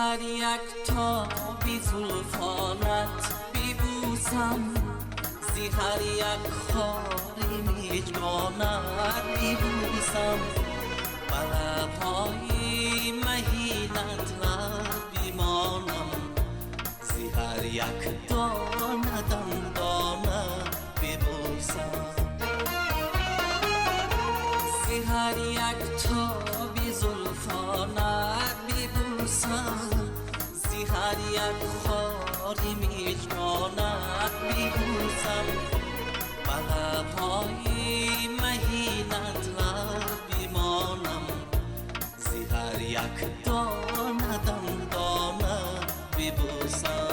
هر یک تا بی زلفانت بیبوسم، زی هر یک خاری میجگانت بیبوسم، بلبهای مهینت لب بیمانم، زی هر یک دانه دندانه بیبوسم، زی هر یک تا بی زلفانت بیبوسم، زی هر یک خاری میجگانت بیبوسم، بلبهای مهینت لب بیمانم، زی هر یک دانه دندانه بیبوسم.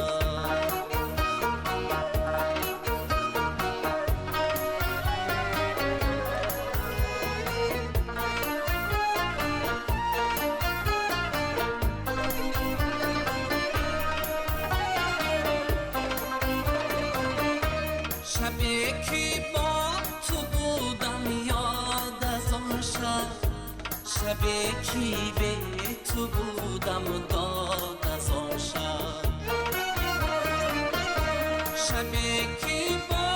شبی که با تو بودم یاد از آن شب، شبی که به تو بودم داد از آن شب، شبی که با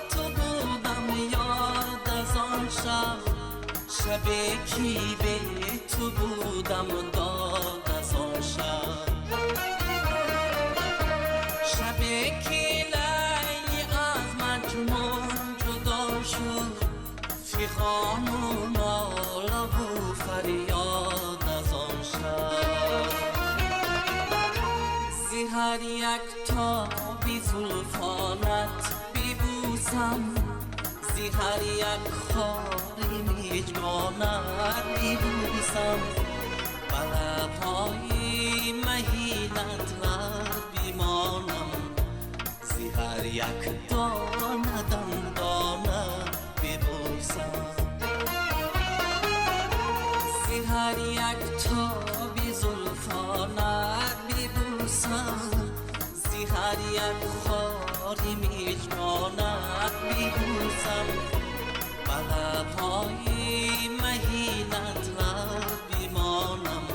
تو بودم یاد از آن شب، شبی که به تو بودم داد از آن شب، شبی که لیلی از مجنون جدا شد، فیغان و ناله و فریاد از آن شب، زی هر یک تا بی زلفانت بیبوسم، زی هر یک خاری میجگانت بیبوسم، بلبهای مهینت لب بیمانم، زی هر یک دانه دندانه بیبوسم، زی هر یک تا بی زلفانت بیبوسم، زی هر یک خاری میجگانت بیبوسم، بلبهای مهینت لب بیمانم،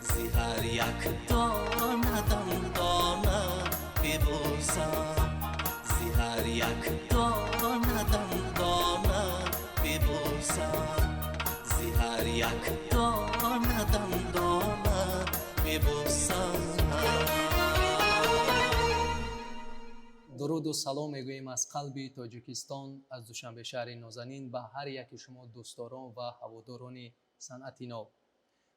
زی هر یک دانه دندانه بیبوسم، زی هر یک دانه دندانه بیبوسم، زی هر یک دانه دندانه بیبوسم. درود و سلام میگوییم از قلبی تاجیکستان، از دوشنبه شهر نازنین به هر یک شما دوستداران و هواداران صنعت نو.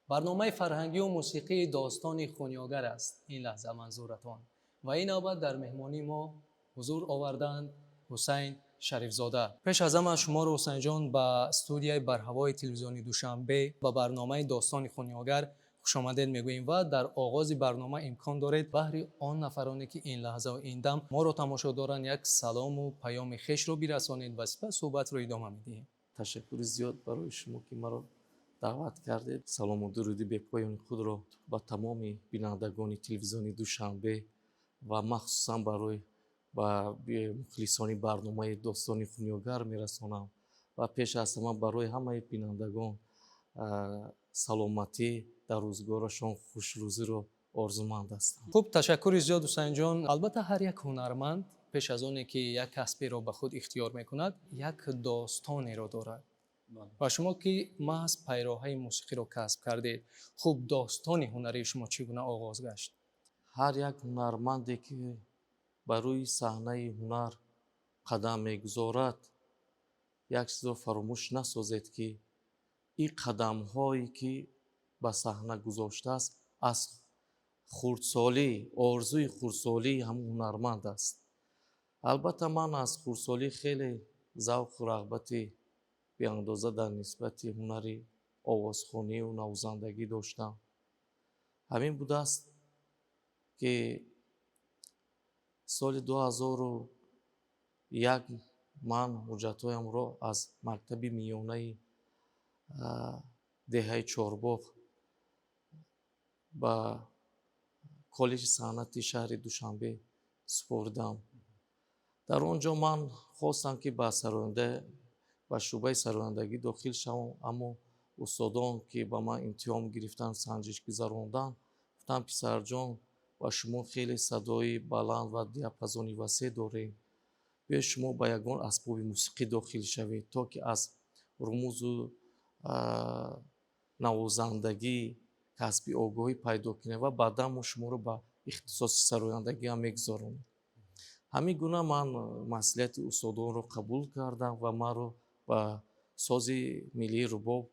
برنامه فرهنگی و موسیقی داستان خونیاگر است این لحظه منظورتان و این نوبت در مهمانی ما حضور آوردند حسین شریفزاده. پیش از همه شما رو حسین جان به استودیوی برهوای تلویزیونی دوشنبه و برنامه داستان خونیاگر خوش آمدید میگوییم و در آغاز برنامه امکان دارید بهر آن نفرانی که این لحظه و این دم ما رو تماشا دارند یک سلام و پیام خوش رو برسانید و سپس صحبت رو ادامه میدیم. تشکر زیاد برای شما که مرا دعوت کردید. سلام و درودی بپایان خود را با تمام بینندگان تلویزیونی دوشنبه و مخصوصا برای با مخلصان برنامه داستان خونیاگر میرسانم و پیش از همه برای همه بینندگان سلامتی در روزگارشان خوشروزی رو آرزومند هستم. خوب، تشکر زیاد حسین جان. البته هر یک هنرمند پیش از آنی که یک کسبی را به خود اختیار میکند یک داستانی را دارد و شما که محض پیراهای موسیقی را کسب کردید، خوب داستان هنری شما چگونه آغاز گشت؟ هر یک هنرمندی که بر روی صحنه هنر قدم میگذارد یک چیز را فراموش نسازید که این قدم هایی که به صحنه گذاشته است از خردسالی، آرزوی خردسالی هم هنرمند است. البته من از خردسالی خیلی ذوق و رغبتی به اندازه در نسبت هنر آوازخوانی و نوازندگی داشتم. همین بوده است که سال 2001 من حجتهایم را از مکتب میانه دهه چهارباغ به کالج صنعتی شهر دوشنبه سپردم. در آنجا من خواستم که به سرآینده ба шӯъбаи сарояндагӣ дохил шавам, аммо устодон ки ба ман имтиҳон гирифтан, санҷиш гузаронданд, гуфтанд писарҷон, ба шумо хеле садои баланд ва диапазони васеъ дорем, биёед шумо ба ягон асбоби мусиқӣ дохил шавед, то ки аз румузу навозандагӣ касби огоҳӣ пайдо кунед ва баъдан мо шуморо ба ихтисоси сарояндагӣ ҳам мегузаронем. Ҳамин гуна ман маслиҳати устодонро қабул кардам ва маро ба сози миллии рубоб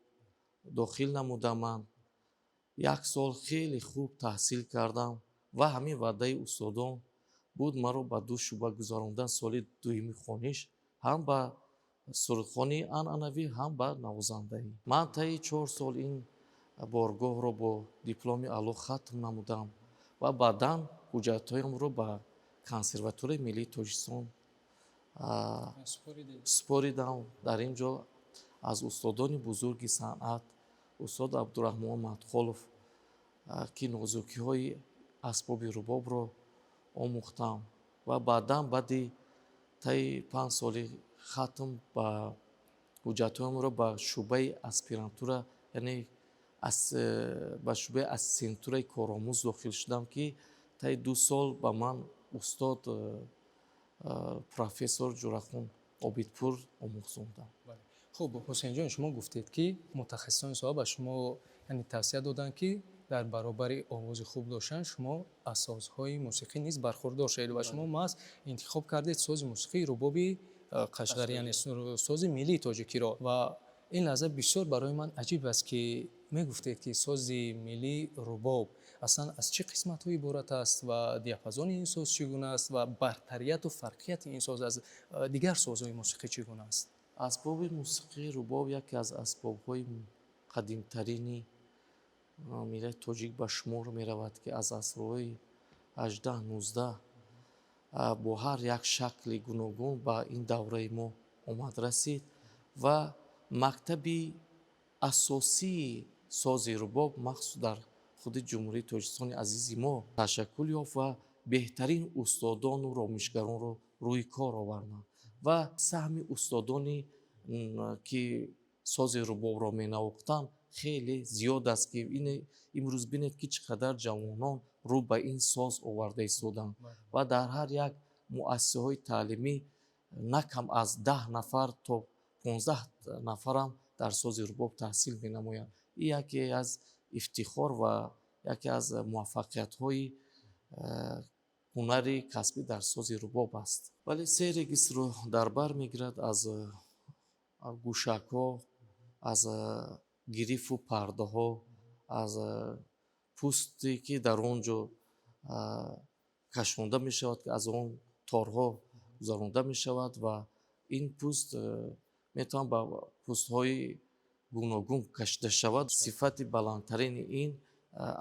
дохил намуданд. Як сол хеле хуб таҳсил кардам ва ҳамин ваъдаи устодон буд маро ба ду шуъба гузарондан. Соли дуюми хониш ҳам ба сурудхони анъанавӣ, ҳам ба навозандаӣ. Ман таи 4 сол ин боргоҳро бо дипломи аъло хатм намудам ва баъдан ҳуҷҷатҳоямро ба Консерваторияи Миллии Тоҷикистон супоридам. Дар ин ҷо аз устодони бузурги санъат, устод Абдураҳмон Мадхолов, ки нозукиҳои асбоби рубобро омӯхтам ва баъдан баъди таи 5 соли хатм ба ҳуҷҷатҳоямро ба шуъбаи аспирантура, яъне ба шуъбаи ассистентураи коромӯз дохил шудам, ки таи 2 сол ба ман устод профессор Ҷурахон Обидпур омӯзонданд. хуб, ҳусейнҷон, шумо гуфтед ки мутахассисони соҳа ба шумо тавсия доданд ки дар баробари овози хуб доштан шумо аз созҳои мусиқӣ низ бархурдор шавед ва шумо маҳз интихоб кардед сози мусиқии рубоби қашғарӣ, яъне сози миллии тоҷикиро. Ва ин лаҳза бисёр барои ман аҷиб аст, ки мегуфтед ки сози миллии рубоб аслан аз чӣ қисматҳо иборат аст ва диапазони ин соз чӣ гуна аст ва бартарияту фарқияти ин соз аз дигар созҳои мусиқӣ чӣ гуна аст? асбоби мусиқии рубоб яке аз асбобҳои қадимтарини миллати тоҷик ба шумор меравад, ки аз асрҳои 18-19 бо ҳар як шакли гуногун ба ин давраи мо омад расид ва мактаби асосии сози рубоб махсус дар худи Ҷумҳурии Тоҷикистони азизи мо ташаккул ёфт ва беҳтарин устодону ромишгаронро рӯи кор оварданд ва саҳми устодони ки сози рубобро менавохтанд хеле зиёд аст, ки имрӯз бинед ки чӣ қадар ҷавонон рӯ ба ин соз оварда истоданд ва дар ҳар як муассисаҳои таълимӣ на кам аз 10 нафар то 15 нафарам дар сози рубоб таҳсил менамоянд. ин яке аз ифтихор ва яке аз муваффақиятҳои ҳунари касбӣ дар сози рубоб аст. Вале се регистрро дар бар мегирад аз гӯшакҳо, аз гирифу пардаҳо, аз пӯсте ки дар он ҷо кашонда мешавад, ки аз он торҳо гузаронда мешавад ва ин пӯст метавон ба пӯстҳои гуногун кашида шавад. Сифати баландтарини ин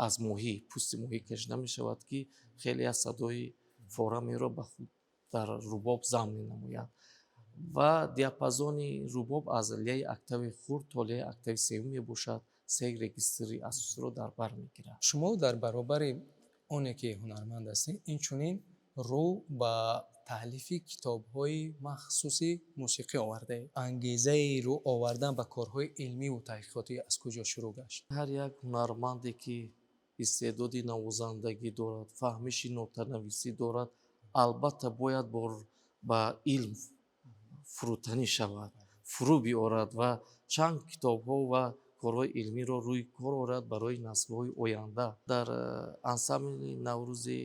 аз моҳӣ, пӯсти моҳӣ кашида мешавад, ки хеле аз садои форамеро ба худ дар рубоб замъ менамояд ва диапазони рубоб аз лияи октави хурд то лияи октави сеюм мебошад. Се регистри асосиро дар бар мегирад. Шумо дар баробари оне ки ҳунарманд ҳастед, инчунин рӯ ба таълифи китобҳои махсуси мусиқӣ овардаед. Ангезаи рӯ овардан ба корҳои илмиву таҳқиқотӣ аз куҷо шурӯъ гашт? ҳар як ҳунарманде ки истеъдоди навозандагӣ дорад, фаҳмиши нотанависӣ дорад, албатта бояд ба илм фурӯтанӣ шавад, фурӯ биёрад ва чанд китобҳо ва корҳои илмиро рӯи кор орад барои наслҳои оянда. Дар ансамбли Наврӯзи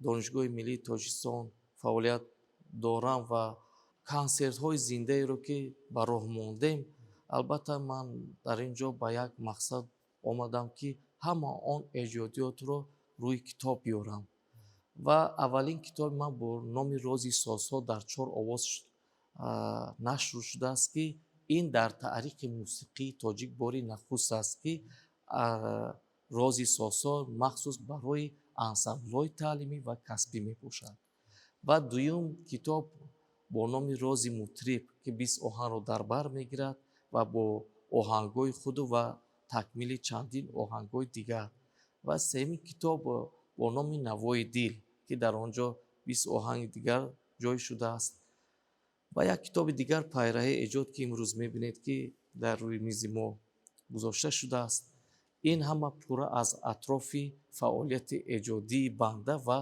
Донишгоҳи Миллии Тоҷикистон фаъолият дорам ва консертҳои зиндаеро ки ба роҳ мондем, албатта ман дар ин ҷо ба як мақсад омадам, ки ҳама он эҷодиётро рӯи китоб биёрам ва аввалин китоби ман бо номи Рози созҳо дар 4 овоз нашр шудааст, ки ин дар таърихи мусиқии тоҷик бори нахуст аст, ки Рози созҳо махсус барои ансамблҳои таълимӣ ва касбӣ мебошад. Ва дуюм китоб бо номи Рози мутриб, ки 20 оҳангро дар бар мегирад ва бо оҳангҳои худу ва такмили чандин оҳангҳои дигар. Ва сеюмин китоб бо номи Навои дил, ки дар он ҷо 20 оҳанги дигар ҷой шудааст. ва як китоби дигар пайраҳи эҷод ки имрӯз мебинед ки дар рӯи мизи мо гузошта шудааст, ин ҳама пурра аз атрофи фаъолияти эҷодии банда ва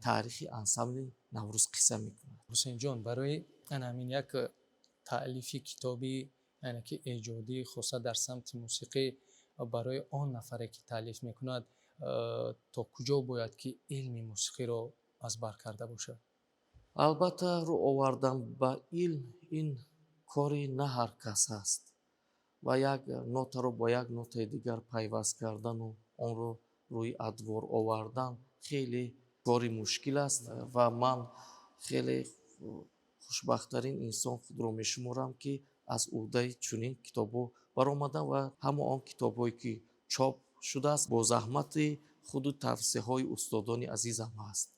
таърихи ансамбли Наврӯз қисса мекунад. ҳусейнҷон, барои ҳамин як таълифи китоби яъне ки эҷодӣ хуса дар самти мусиқӣ барои он нафаре ки таълиф мекунад, то куҷо бояд ки илми мусиқиро аз бар карда бошад? албатта рӯ овардан ба илм ин кори на ҳар кас аст ва як нотаро бо як нотаи дигар пайваст кардану онро рӯи адвор овардан хеле кори мушкил аст ва ман хеле хушбахттарин инсон худро мешуморам ки аз уҳдаи чунин китобҳо баромадан ва ҳама он китобҳое ки чоп шудааст бо заҳмати худу тавсеҳҳои устодони азизам ҳаст.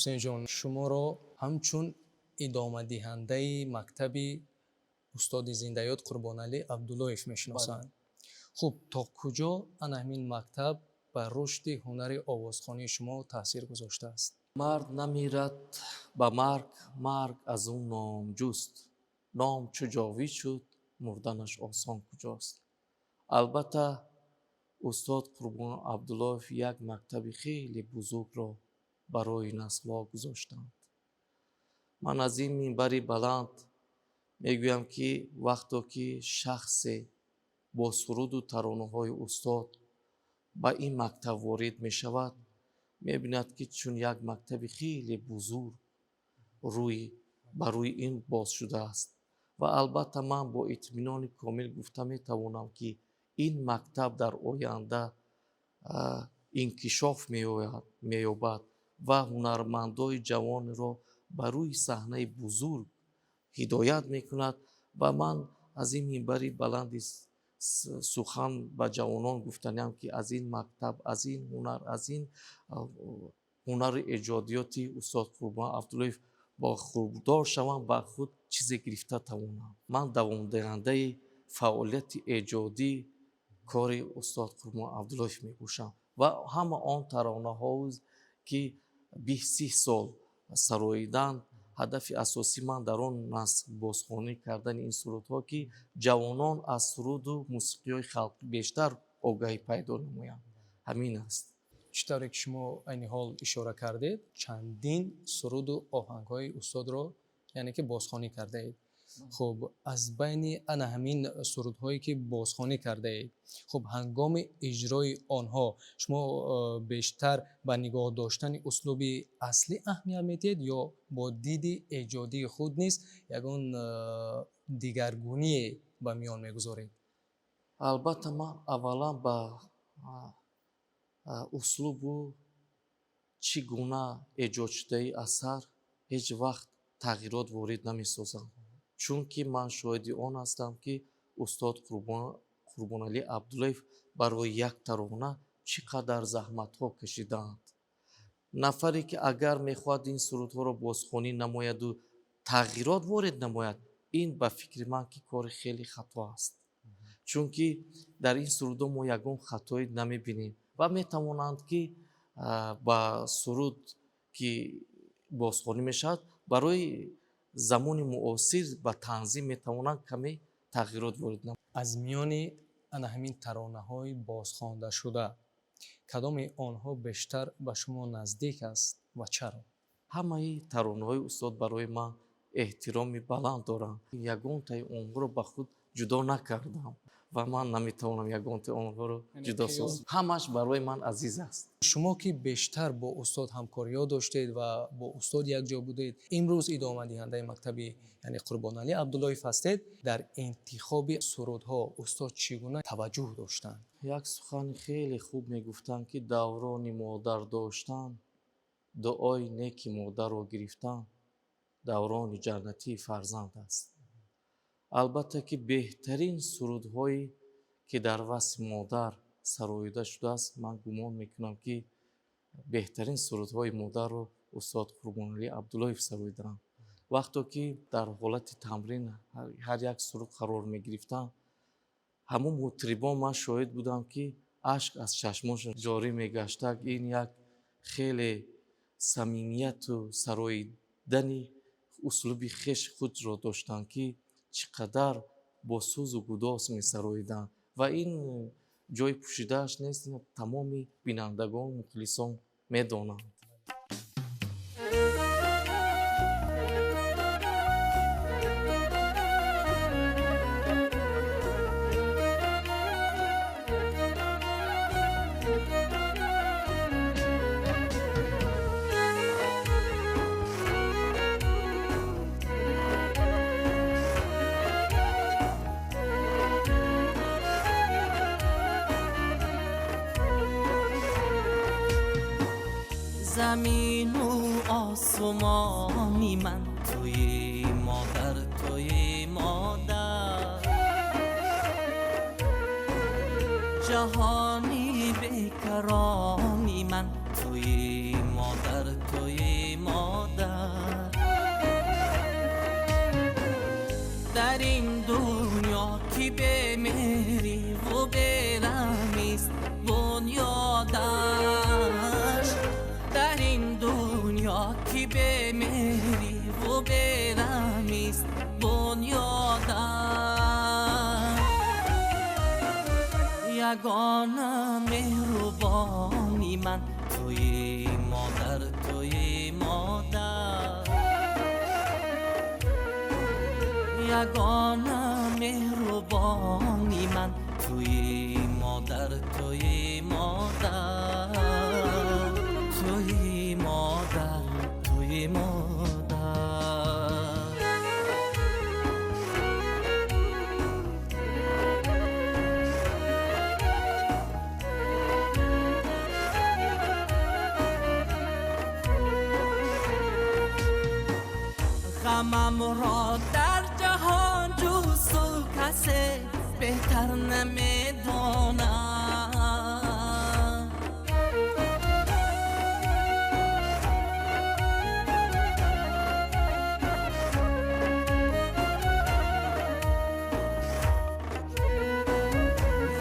муҳсин ҷон, шуморо ҳамчун идомадиҳандаи мактаби устоди зиндаёд Қурбоналӣ Абдуллоев мешиносанд. хуб, то куҷо ана ҳамин мактаб ба рушди ҳунари овозхонии шумо таъсир гузоштааст? мард намирад ба марг, марг аз ӯ ном ҷуст. ном чу ҷовид шуд, мурданаш осон куҷост. албатта устод Қурбон Абдуллоев як мактаби хеле бузургро барои наслҳо гузоштанд. ман аз ин минбари баланд мегӯям ки вақто ки шахсе бо суруду таронаҳои устод ба ин мактаб ворид мешавад, мебинад ки чун як мактаби хеле бузург ба рӯи ин боз шудааст. ва албатта ман бо итминони комил гуфта метавонам ки ин мактаб дар оянда инкишоф меёбад ва ҳунармандои ҷавонеро ба рӯи саҳнаи бузург ҳидоят мекунад. ва ман аз ин минбари баланди сухан ба ҷавонон гуфтаниям ки аз ин мактаб, аз ин ҳунар, аз ин ҳунари эҷодиёти устод Қурбон Абдуллоев бо хурдор шавам, ба худ чизе гирифта тавонам. ман давомдиҳандаи фаъолияти эҷодӣ кори устод Қурбон Абдуллоев мебошам ва ҳама он таронаҳо ки 20 сол сароиданд, ҳадафи асосӣ ман дар он насл бозхонӣ кардани ин сурудҳо ки ҷавонон аз суруду мусиқиҳои халқӣ бештар огаҳӣ пайдо намоянд. ҳамин аст. чӣ тавре ки шумо айни ҳол ишора кардед, чандин суруду оҳангҳои устодро яъне ки бозхонӣ кардаед. хуб, аз байни ана ҳамин сурудҳое ки бозхонӣ кардаед, хуб, ҳангоми иҷрои онҳо шумо бештар ба нигоҳ доштани услуби аслӣ аҳамият медиҳед ё бо диди эҷодии худ низ ягон дигаргуние ба миён мегузоред? албатта ман аввалан ба услубу чӣ гуна эҷод шудаи асар ҳеҷ вақт тағйирот ворид намесозам, чунки ман шоҳиди он ҳастам ки устод Қурбоналӣ Абдуллоев барои як тарона чӣ қадар заҳматҳо кашидаанд. нафаре ки агар мехоҳад ин сурудҳоро бозхонӣ намояду тағйирот ворид намояд, ин ба фикри ман ки кори хеле хато аст, чунки дар ин сурудҳо мо ягон хатои намебинем ва метавонанд ки ба суруд ки бозхонӣ мешавад барои замони муосир ба танзим метавонанд каме тағйирот ворид намоянд. аз миёни ана ҳамин таронаҳои бозхондашуда кадоми онҳо бештар ба шумо наздик аст ва чаро? ҳамаи таронаҳои устод барои ман эҳтироми баланд доранд. ягонтаи онҳоро ба худ ҷудо накардам ва ман наметавонам ягонтаи онҳоро ҷудо созам. ҳамаш барои ман азиз аст. шумо ки бештар бо устод ҳамкориё доштед ва бо устод якҷо будед, имрӯз идомадиҳандаи мактаби яъне Қурбоналӣ Абдуллоев ҳастед, дар интихоби сурудҳо устод чӣ гуна таваҷҷӯҳ доштанд? як сухани хеле хуб мегуфтанд ки даврони модар доштан, дуои неки модарро гирифтан, даврони ҷаннатии фарзанд аст. албатта ки беҳтарин сурудҳое ки дар васфи модар сароида шудааст, ман гумон мекунам ки беҳтарин сурудҳои модарро устод Қурбоналӣ Абдуллоев сароиданд. вақто ки дар ҳолати тамрин ҳар як суруд қарор мегирифтанд, ҳамон мутрибон ман шоҳид будам ки ашк аз чашмонашон ҷорӣ мегашта. ин як хеле самимияту сароидани услуби хеши худро доштанд ки чӣ қадар бо сӯзу гудос месароиданд ва ин ҷои пӯшидааш нест, тамоми бинандагон мухлисон медонанд. زمین و آسمانی من توی مادر، توی مادر، جهانی بیکرانی من توی مادر، توی مادر. مادر در این دنیا کی بمیری و برمیست بنیادش در این دنیا کی بمیری و برمیست بنیادش یگانه مهربانی من توی مادر توی مادر یگانه مهربانی من توی مادر توی مادر توی مادر توی مادر غمم را در جهان جوستو کسی بهتر نمیداند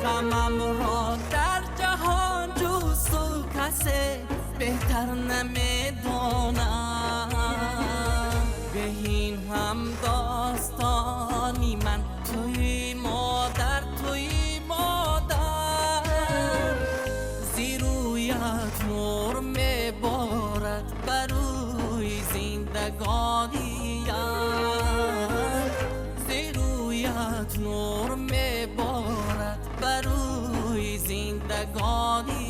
غمم را در جهان جوستو کسی بهتر نمیداند بهین هم داستانی من توی مادر توی مادر زیرویت نور میبارد بروی زندگانیم زیرویت نور میبارد بروی زندگانیم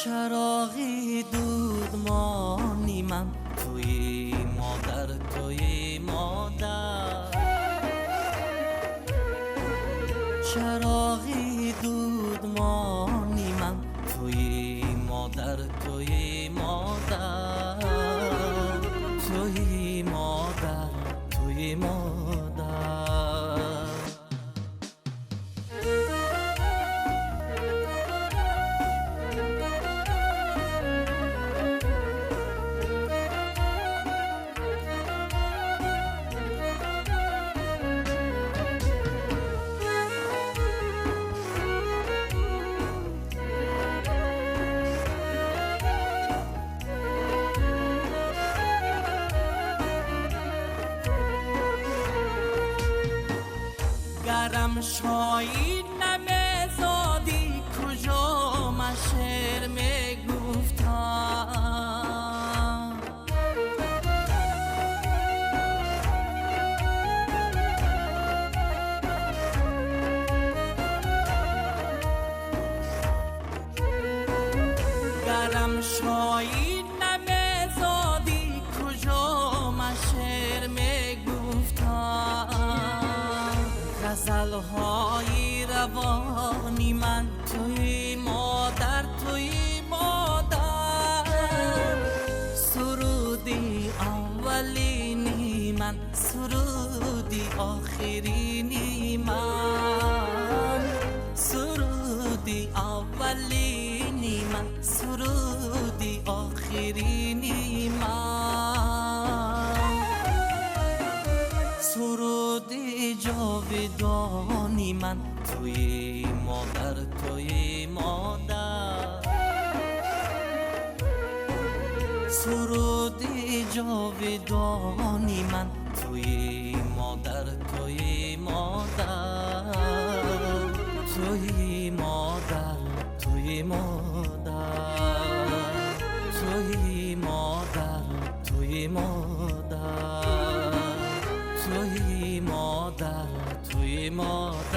چراغی دودمانی من توی مادر توی مادر چراغی دودمانی من توی مادر توی مادر توی مادر توی مادر گرم شاید نمیزادی کجا من شعر میگفتم گرم شاید نمیزادی کجا من شعر میگفتم غزل‌های روانی من توی مادر توی مادر سرودی اولینی من سرودی آخرینی من سرودی اولینی من سرودی آخرینی من سرودی جاودانی من توی مادر توی مادر سرودی جاودانی من توی مادر توی مادر توی مادر توی مادر توی مادر توی مادر توی مادر توی مادر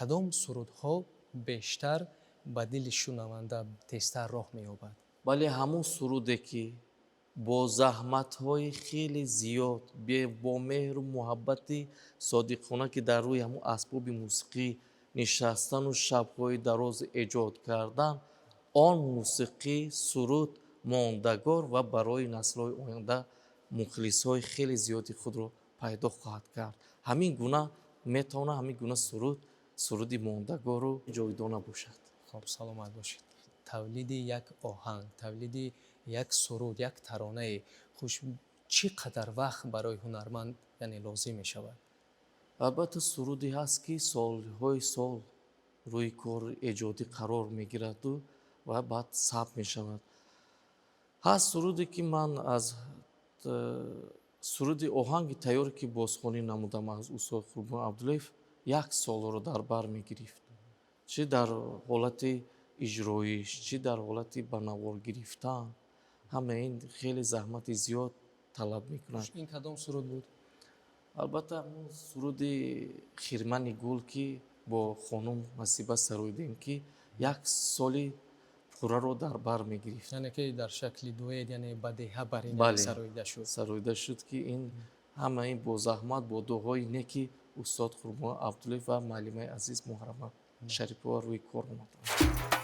کدام سرودها بیشتر به دل شنونده تیزتر راه می‌یابد؟ ولی همون سروده که با زحمت‌های خیلی زیاد با مهر و محبت صادقانه که در روی همون اسباب موسیقی نشستن و شب‌های دراز ایجاد کردن، آن موسیقی سرود мондагор ва барои наслҳои оянда мухлисҳои хеле зиёди худро пайдо хоҳад кард. ҳамин гуна метавонад ҳамин гуна суруди мондагору ҷойдона бошад. хоб саломат бошед. тавлиди як оҳанг, тавлиди як суруд, як таронае хуш чӣ қадар вақт барои ҳунарманд яъне лозим мешавад? албатта суруди ҳаст ки солҳои сол рӯи кор эҷодӣ қарор мегираду ва баъд сабт мешавад. ҳаст суруде ки ман аз суруди оҳанги тайёре ки бозхонӣ намудам аз устод Қурбон Абдуллаев 1 солро дар бар мегирифт. чӣ дар ҳолати иҷроиш, чӣ дар ҳолати ба навор гирифтан, ҳама ин хеле заҳмати зиёд талаб мекунад. ин кадом суруд буд? албатта суруди Хирмани гул ки бо хонум Насиба сароидем ки 1 соли пурраро дар бар мегирифт. яъне ки дар шакли дуэт яъне ба деҳа барин сароида шуд. Сароида шуд ки ин ҳама ин бо заҳмат бо дуъои неки устод Қурбон Абдуллаев ва муаллимаи азиз Муҳаррама Шарипова рӯи кор омаданд.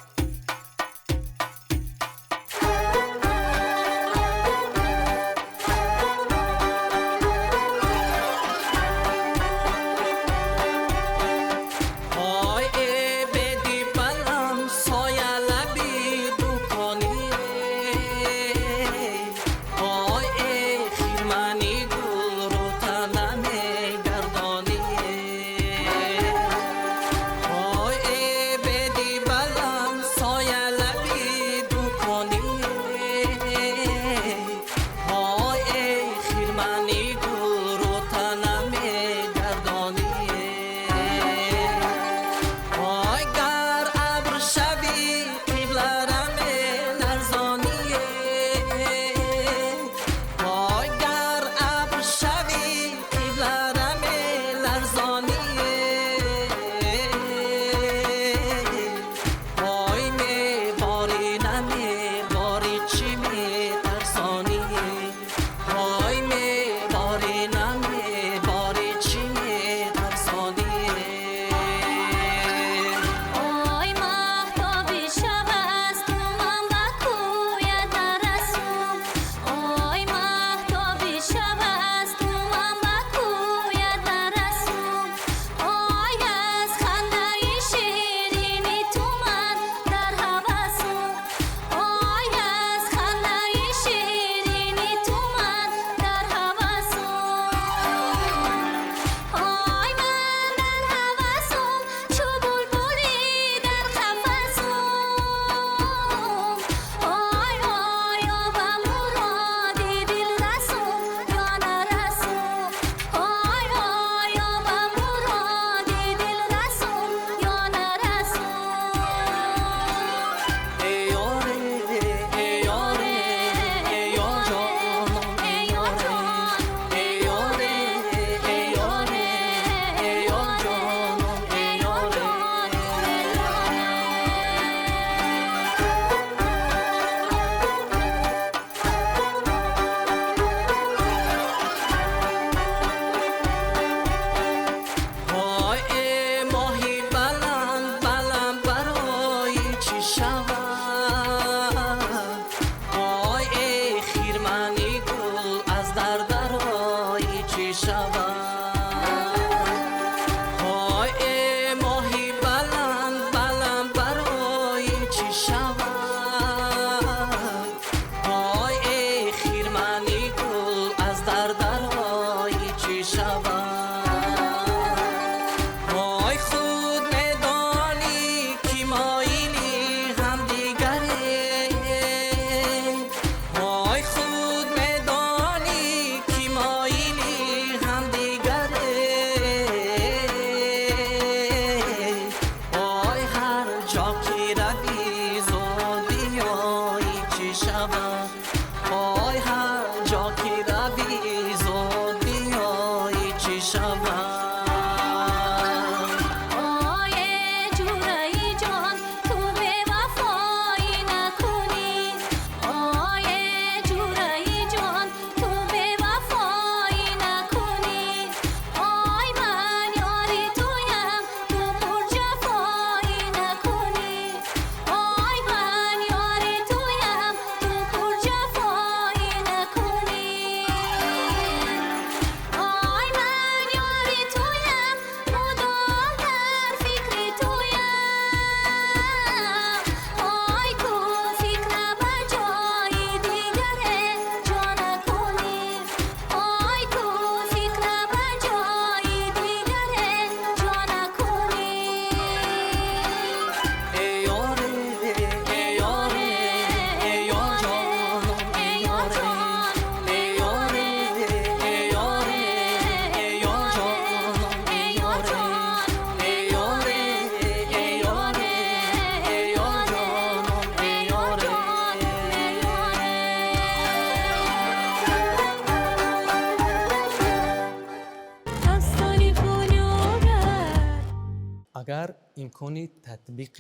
امکان تطبیق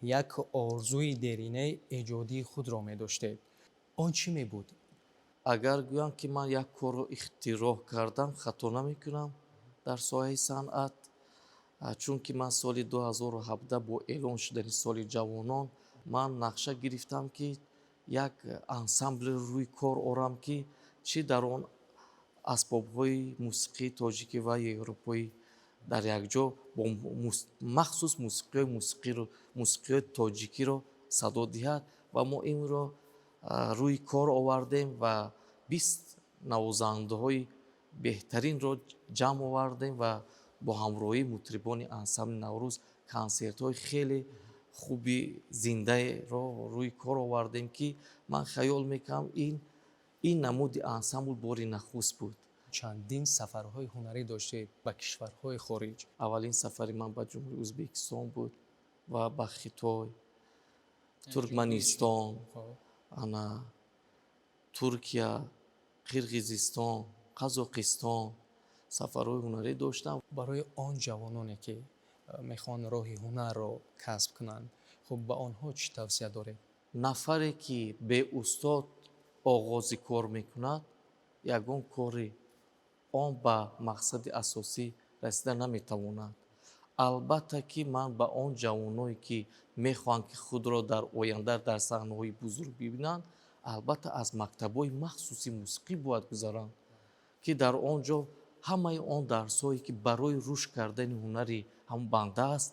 یک آرزوی درینه ایجادی خود را می داشتید. آن چی می بود؟ агар гӯям ки ман як корро ихтироъ кардам хато намекунам дар соҳаи санъат, чунки ман соли 2017 бо эълон шудани соли ҷавонон ман нақша гирифтам ки як ансамблеро рӯи кор орам ки чӣ дар он асбобҳои мусиқии тоҷикӣ ва европоӣ дар якҷо бо махсус мусиқиҳои тоҷикиро садо диҳад ва мо инро рӯи кор овардем ва 20 навозандаҳои беҳтаринро ҷамъ овардем ва бо ҳамроҳии мутрибони ансамбли Наврӯз консертҳои хеле хуби зиндаеро рӯи кор овардем ки ман хаёл мекунам ин намуди ансамбл бори нахуст буд. чандин сафарҳои ҳунарӣ доштед ба кишварҳои хориҷ. аввалин сафари ман ба ҷумҳурии Ӯзбекистон буд ва ба Хитой, Туркманистон, Туркия, Қирғизистон, Қазоқистон сафарҳои ҳунарӣ доштам. барои он ҷавононе ки мехоҳанд роҳи ҳунарро касб кунанд, хуб ба онҳо чӣ тавсия доред? нафаре ки бе устод оғози кор мекунад, ягон кори он ба мақсади асосӣ расида наметавонад. албатта ки ман ба он ҷавоное ки мехоҳанд ки худро дар оянда дар саҳнаҳои бузург бибинанд, албатта аз мактабҳои махсуси мусиқӣ бояд гузаранд ки дар он ҷо ҳамаи он дарсҳое ки барои рушд кардани ҳунари ҳамон банда аст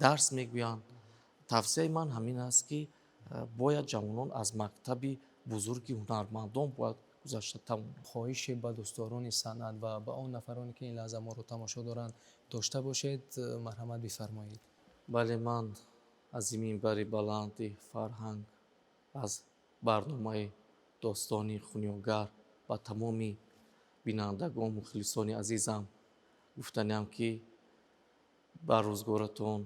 дарс мегӯянд. тавсияи ман ҳамин аст ки бояд ҷавонон аз мактаби бузурги ҳунармандон бояд гузашта тавонанд. хоҳиши ба дӯстдорони санъат ва ба он нафароне ки ин лаҳза моро тамошо доранд дошта бошед, марҳамат бифармоед. бале, ман аз ин минбари баланди фарҳанг аз барномаи достони хунёгар ба тамоми бинандагон мухлисони азизам гуфтаниам ки ба рӯзгоратон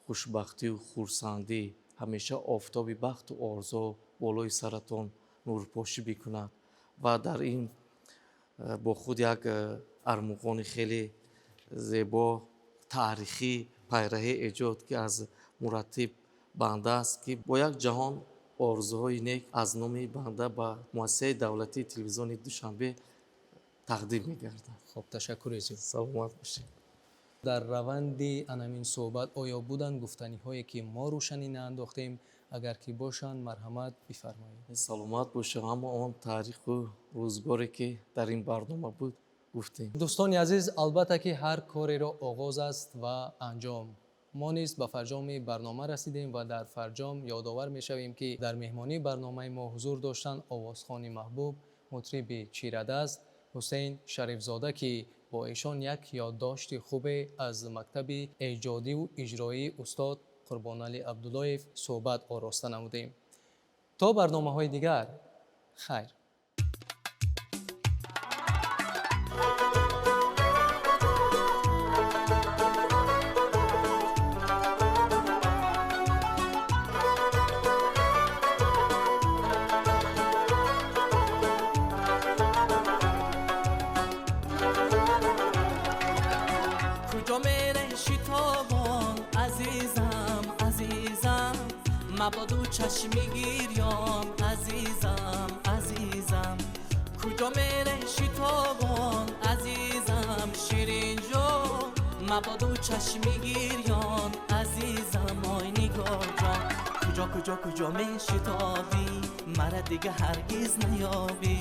хушбахтию хурсандӣ, ҳамеша офтоби бахту орзу болои саратон нурпошӣ бикунад ва дар ин бо худ як армуғони хеле зебо таърихӣ пайраҳе эҷод ки аз мураттиб банда аст ки бо як ҷаҳон орзуҳои нек аз номи банда ба муассисаи давлатии телевизиони Душанбе тақдим мегардад. хуб, ташаккури зиёд. саломат бошед. дар раванди анамин суҳбат оё буданд гуфтаниҳое ки мо рӯшанӣ наандохтем? агар ки бошанд, марҳамат бифармоед. саломат бошед. ҳама он таъриху рӯзгоре ки дар ин барнома буд гуфтем. дӯстони азиз, албатта ки ҳар кореро оғоз аст ва анҷом. мо низ ба фарҷоми барнома расидем ва дар фарҷом ёдовар мешавем ки дар меҳмонии барномаи мо ҳузур доштанд овозхони маҳбуб, мутриби чирадаст Ҳусейн Шарифзода, ки бо эшон як ёддошти хубе аз мактаби эҷодиву иҷроии устод Қурбонали Абдуллоев суҳбат ороста намудем. то барномаҳои дигар, хайр. مبادو چشمی گیریان عزیزم عزیزم کجا میره شتابان عزیزم شیرین جو مبادو چشمی گیریان عزیزم آی نگاه جان کجا کجا کجا می شتابی مرا دیگه هرگز نیابی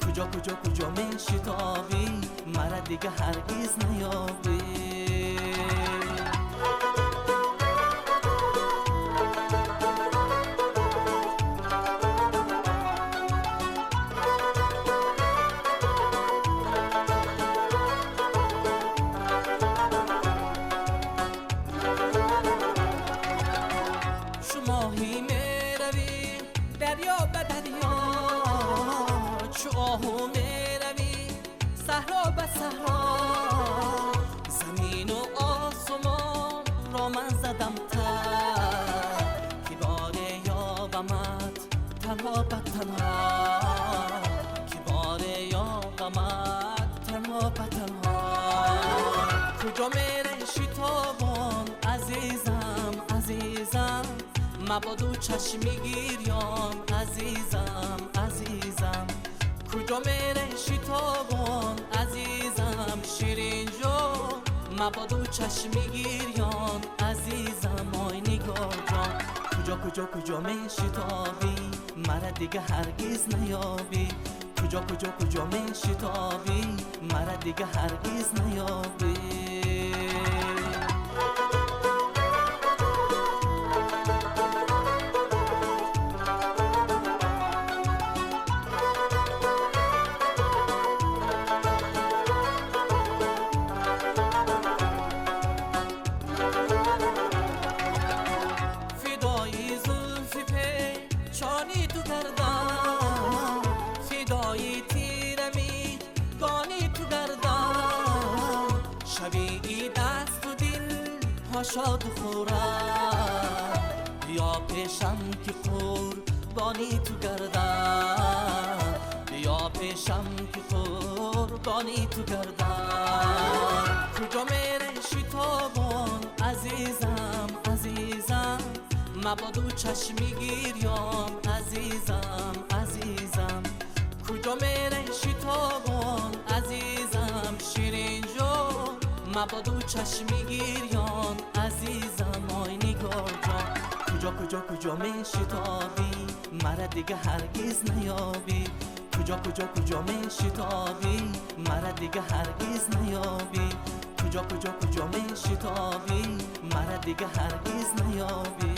کجا کجا کجا می شتابی مرا دیگه هرگز نیابی زمین و آسمان را من زدم تر که باره یابمت تنها به تنها که باره یابمت تنها به تنها کجا میره شتابان عزیز مبادا چشم گیریان عزیزم عزیزم کجا میره شتابان عزیزم شیرین جان مبادا چشم گیریان عزیزم آی نگار جان کجا کجا کجا می شتابی مرا دیگه هرگز نیابی کجا کجا کجا می شتابی مرا دیگه هرگز نیابی فدای زلف پیچانی تو گردن فدای تیرمی گانی تو گردن شبیه دست و دل پاشاد خورم بیا پیشم که قربانی تو گردن بیا پیشم که قربانی تو گردن کجا میره شتابان عزیزم عزیزم مبادا چشم گیریان عزیزم عزیزم کجا میره شتابان عزیزم شیرین جان مبادا چشم گیریان عزیزم آی نگار جان کجا کجا کجا می شتابی مرا دیگه هرگز نیابی کجا کجا کجا می شتابی مرا دیگه هرگز نیابی کجا کجا کجا می شتابی مرا دیگه هرگز نیابی